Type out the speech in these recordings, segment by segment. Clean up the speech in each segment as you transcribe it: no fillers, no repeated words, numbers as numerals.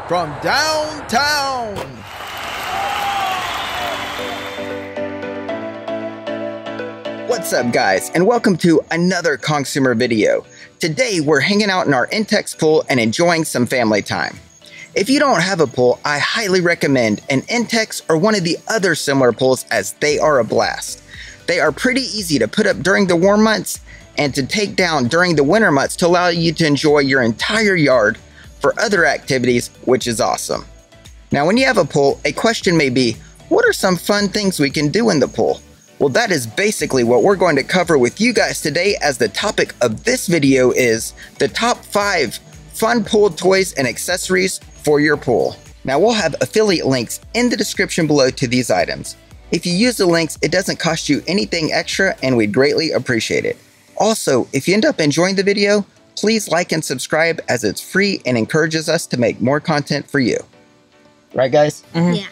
from downtown. What's up, guys, and welcome to another Kongsumer video. Today we're hanging out in our Intex pool and enjoying some family time. If you don't have a pool, I highly recommend an Intex or one of the other similar pools, as they are a blast. They are pretty easy to put up during the warm months and to take down during the winter months to allow you to enjoy your entire yard for other activities, which is awesome. Now, when you have a pool, a question may be, what are some fun things we can do in the pool? Well, that is basically what we're going to cover with you guys today, as the topic of this video is the top 5 fun pool toys and accessories for your pool. Now, we'll have affiliate links in the description below to these items. If you use the links, it doesn't cost you anything extra and we'd greatly appreciate it. Also, if you end up enjoying the video, please like and subscribe, as it's free and encourages us to make more content for you. Right, guys? Yeah.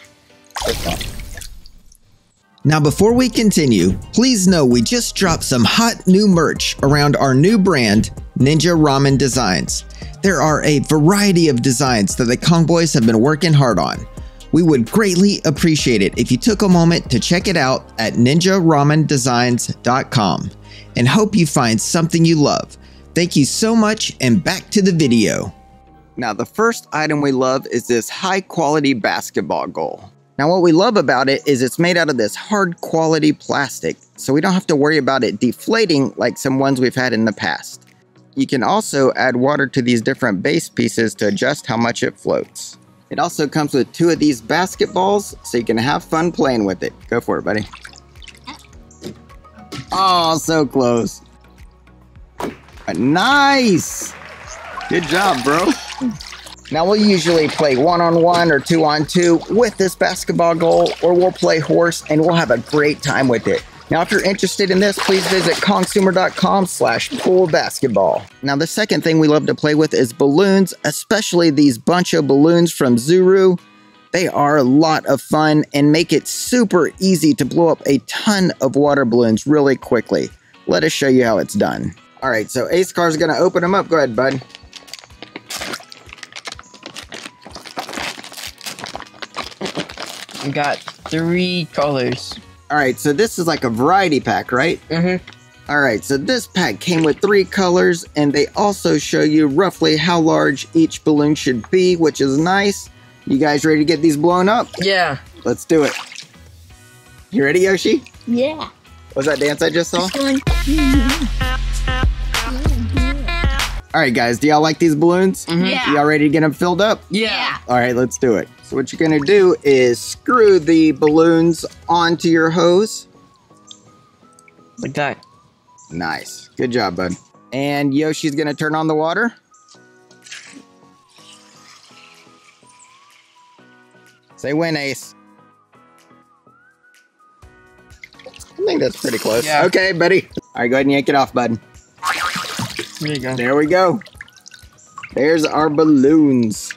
Now, before we continue, please know we just dropped some hot new merch around our new brand, Ninja Ramen Designs. There are a variety of designs that the Kong Boys have been working hard on. We would greatly appreciate it if you took a moment to check it out at ninjaramendesigns.com and hope you find something you love. Thank you so much, and back to the video. Now, the first item we love is this high quality basketball goal. Now, what we love about it is it's made out of this hard quality plastic, so we don't have to worry about it deflating like some ones we've had in the past. You can also add water to these different base pieces to adjust how much it floats. It also comes with 2 of these basketballs, so you can have fun playing with it. Go for it, buddy. Oh, so close. Nice! Good job, bro. Now, we'll usually play 1-on-1 or 2-on-2 with this basketball goal, or we'll play horse and we'll have a great time with it. Now, if you're interested in this, please visit kongsumer.com/poolbasketball. Now, the second thing we love to play with is balloons, especially these bunch of balloons from Zuru. They are a lot of fun and make it super easy to blow up a ton of water balloons really quickly. Let us show you how it's done. All right, so Ace Car's gonna open them up. Go ahead, bud. We got 3 colors. All right, so this is like a variety pack, right? Mm-hmm. All right, so this pack came with 3 colors, and they also show you roughly how large each balloon should be, which is nice. You guys ready to get these blown up? Yeah. Let's do it. You ready, Yoshi? Yeah. What was that dance I just saw? All right, guys, do y'all like these balloons? Mm-hmm. Yeah. Y'all ready to get them filled up? Yeah. All right, let's do it. So what you're gonna do is screw the balloons onto your hose. Like that. Nice. Good job, bud. And Yoshi's gonna turn on the water. Say when, Ace. I think that's pretty close. Yeah. Okay, buddy. All right, go ahead and yank it off, bud. There you go. There we go. There's our balloons.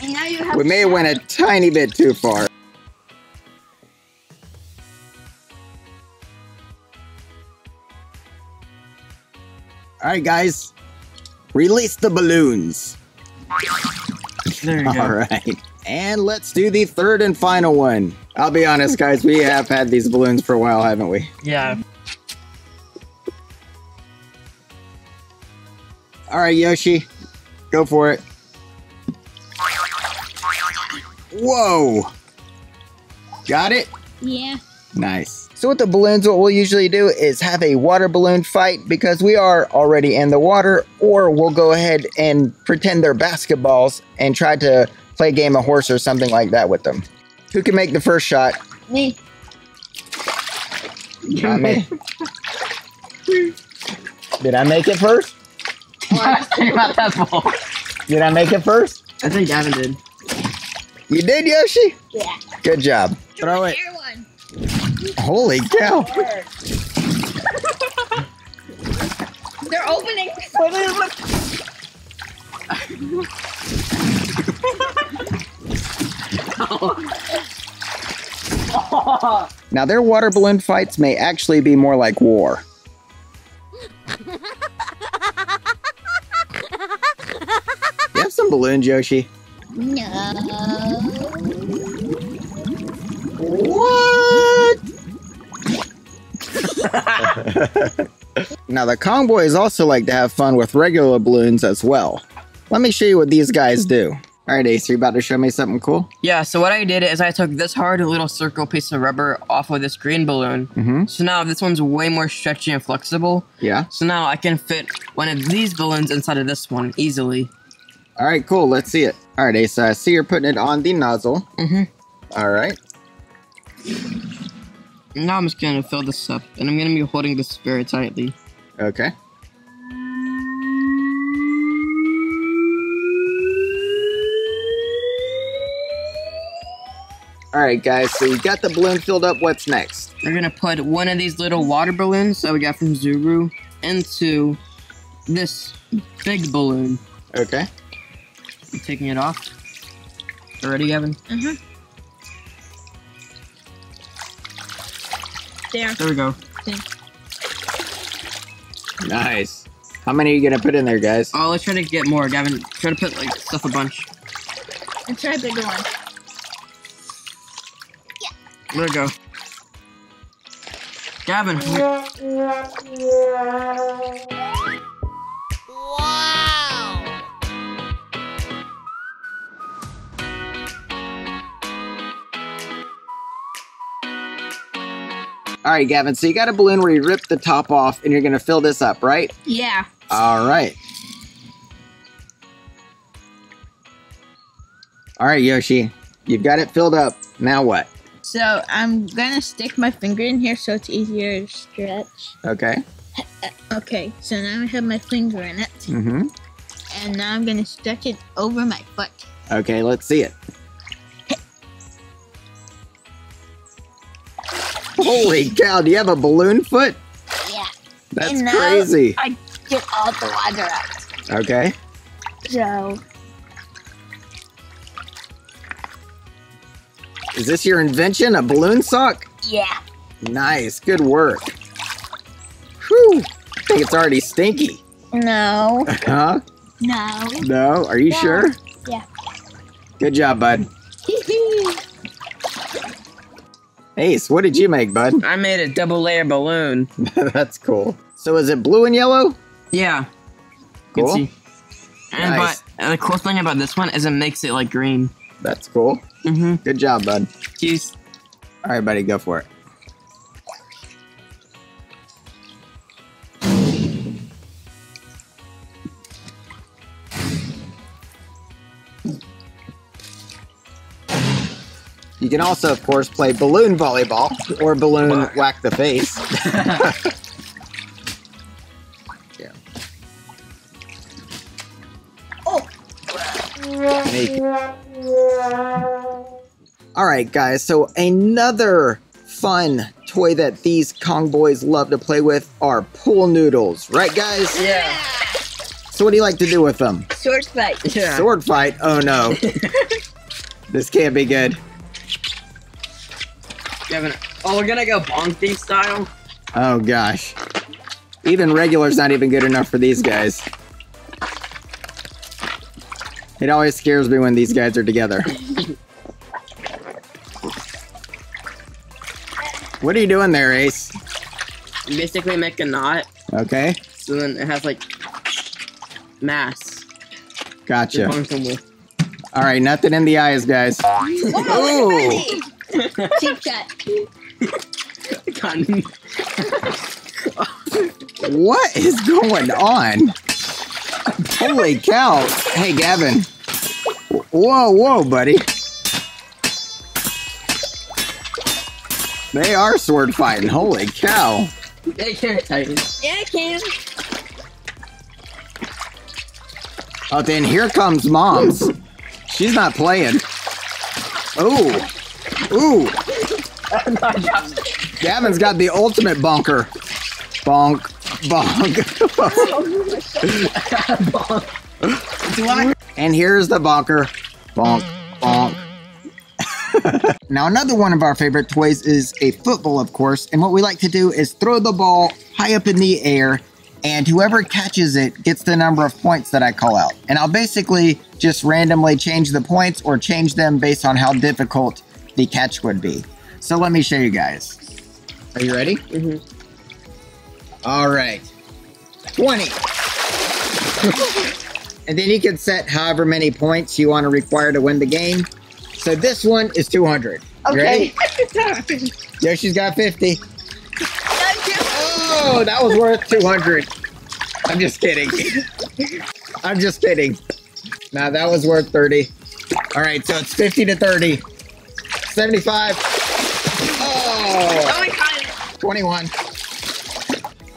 And now you have We may have went a tiny bit too far. All right, guys. Release the balloons. There you go. All right. And let's do the third and final one. I'll be honest, guys. We have had these balloons for a while, haven't we? Yeah. All right, Yoshi. Go for it. Whoa. Got it? Yeah. Nice. So with the balloons, what we'll usually do is have a water balloon fight, because we are already in the water, or we'll go ahead and pretend they're basketballs and try to play a game of horse or something like that with them. Who can make the first shot? Me. Not me. Did I make it first? I was thinking about that ball. Did I make it first? I think Gavin did. You did, Yoshi? Yeah. Good job. Throw it. Air one. Holy cow. They're opening. Now, their water balloon fights may actually be more like war. You have some balloons, Yoshi. No. What? Now the Kong boys also like to have fun with regular balloons as well. Let me show you what these guys do. Alright Ace, are you about to show me something cool? Yeah, so what I did is I took this hard little circle piece of rubber off of this green balloon. So now this one's way more stretchy and flexible. Yeah. So now I can fit one of these balloons inside of this one easily. Alright, cool. Let's see it. Alright Ace, I see you're putting it on the nozzle. Alright. Now I'm just going to fill this up, and I'm going to be holding this very tightly. Okay. Alright guys, so you got the balloon filled up. What's next? We're going to put one of these little water balloons that we got from Zuru into this big balloon. Okay. I'm taking it off. You ready, Gavin? There we go. Nice. How many are you gonna put in there, guys? Oh, let's try to get more, Gavin. Try to put, like, stuff a bunch. Let's try a bigger one. There we go. Gavin. Alright, Gavin, so you got a balloon where you rip the top off and you're gonna fill this up, right? Yeah. Alright. Alright, Yoshi. You've got it filled up. Now what? So I'm gonna stick my finger in here so it's easier to stretch. Okay. Okay, so now I have my finger in it. And now I'm gonna stretch it over my foot. Okay, let's see it. Holy cow, do you have a balloon foot? Yeah. That's And now crazy. I get all the water out. Okay. So Is this your invention, a balloon sock? yeah. Nice, good work. Whew, I think it's already stinky. No. Huh? No. No, are you Yeah. sure? Yeah. Good job, bud. Ace, what did you make, bud? I made a double layer balloon. That's cool. So is it blue and yellow? Yeah. You Cool. can see. And Nice. but the cool thing about this one is it makes it like green. That's cool. Good job, bud. Cheese. All right, buddy, go for it. You can also, of course, play balloon volleyball or balloon whack the face. Yeah. Oh. All right, guys, so another fun toy that these Kong boys love to play with are pool noodles. Right, guys? Yeah. So what do you like to do with them? Sword fight. Yeah. Sword fight? Oh, no. This can't be good. Gavin. Oh, we're gonna go bonking style. Oh, gosh. Even regular's not even good enough for these guys. It always scares me when these guys are together. What are you doing there, Ace? You basically make a knot, Okay, so then it has like mass. to gotcha. bonk them with. All right, nothing in the eyes, guys. Ooh. Cheap shot. Cotton. What is going on? Holy cow. Hey, Gavin. Whoa, whoa, buddy. They are sword fighting. Holy cow. They can't tighten. Yeah, I can. Oh, then here comes Mom's. She's not playing. Ooh. Ooh. Gavin's got the ultimate bonker. Bonk. Bonk. And here's the bonker. Bonk. Bonk. Now, another one of our favorite toys is a football, of course. And what we like to do is throw the ball high up in the air and whoever catches it gets the number of points that I call out. And I'll basically just randomly change the points or change them based on how difficult the catch would be. So let me show you guys. Are you ready? Mm-hmm. All right. 20. And then you can set however many points you want to require to win the game. So this one is 200. Okay. Ready? Yoshi's got 50. Thank you. Oh, that was worth 200. I'm just kidding. I'm just kidding. Now that was worth 30. All right, so it's 50 to 30. 75. Oh, my God. 21.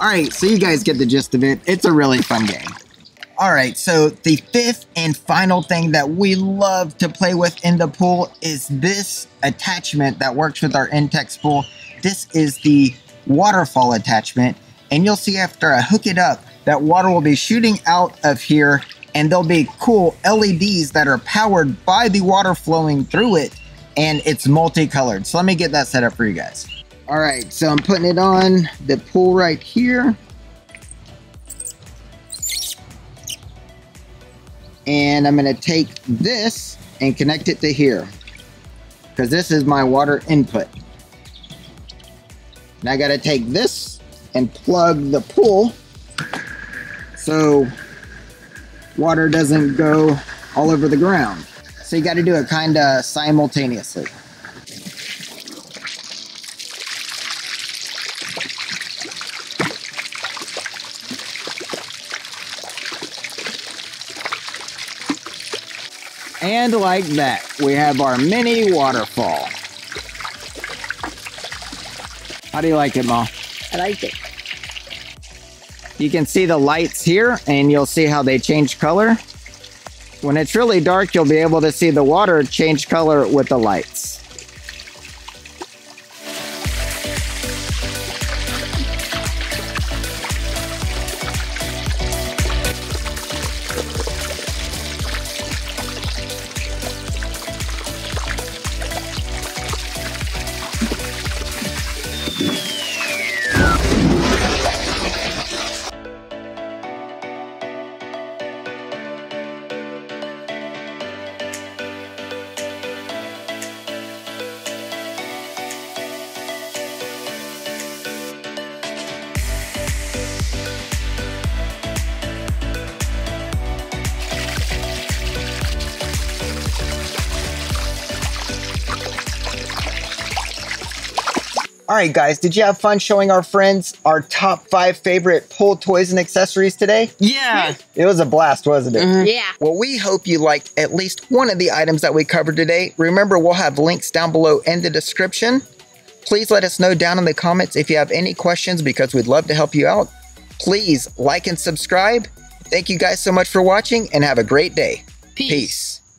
All right, so you guys get the gist of it. It's a really fun game. All right, so the fifth and final thing that we love to play with in the pool is this attachment that works with our Intex pool. This is the Waterfall attachment, and you'll see after I hook it up, that water will be shooting out of here, and there'll be cool LEDs that are powered by the water flowing through it, and it's multicolored. So let me get that set up for you guys. All right, so I'm putting it on the pool right here. And I'm gonna take this and connect it to here, because this is my water input. And I gotta take this and plug the pool so water doesn't go all over the ground. So you gotta do it kinda simultaneously. And like that, we have our mini waterfall. How do you like it, Ma? I like it. You can see the lights here, and you'll see how they change color. When it's really dark, you'll be able to see the water change color with the lights. Alright guys, did you have fun showing our friends our top 5 favorite pool toys and accessories today? Yeah. It was a blast, wasn't it? Mm-hmm. Yeah. Well, we hope you liked at least one of the items that we covered today. Remember, we'll have links down below in the description. Please let us know down in the comments if you have any questions, because we'd love to help you out. Please like and subscribe. Thank you guys so much for watching, and have a great day. Peace.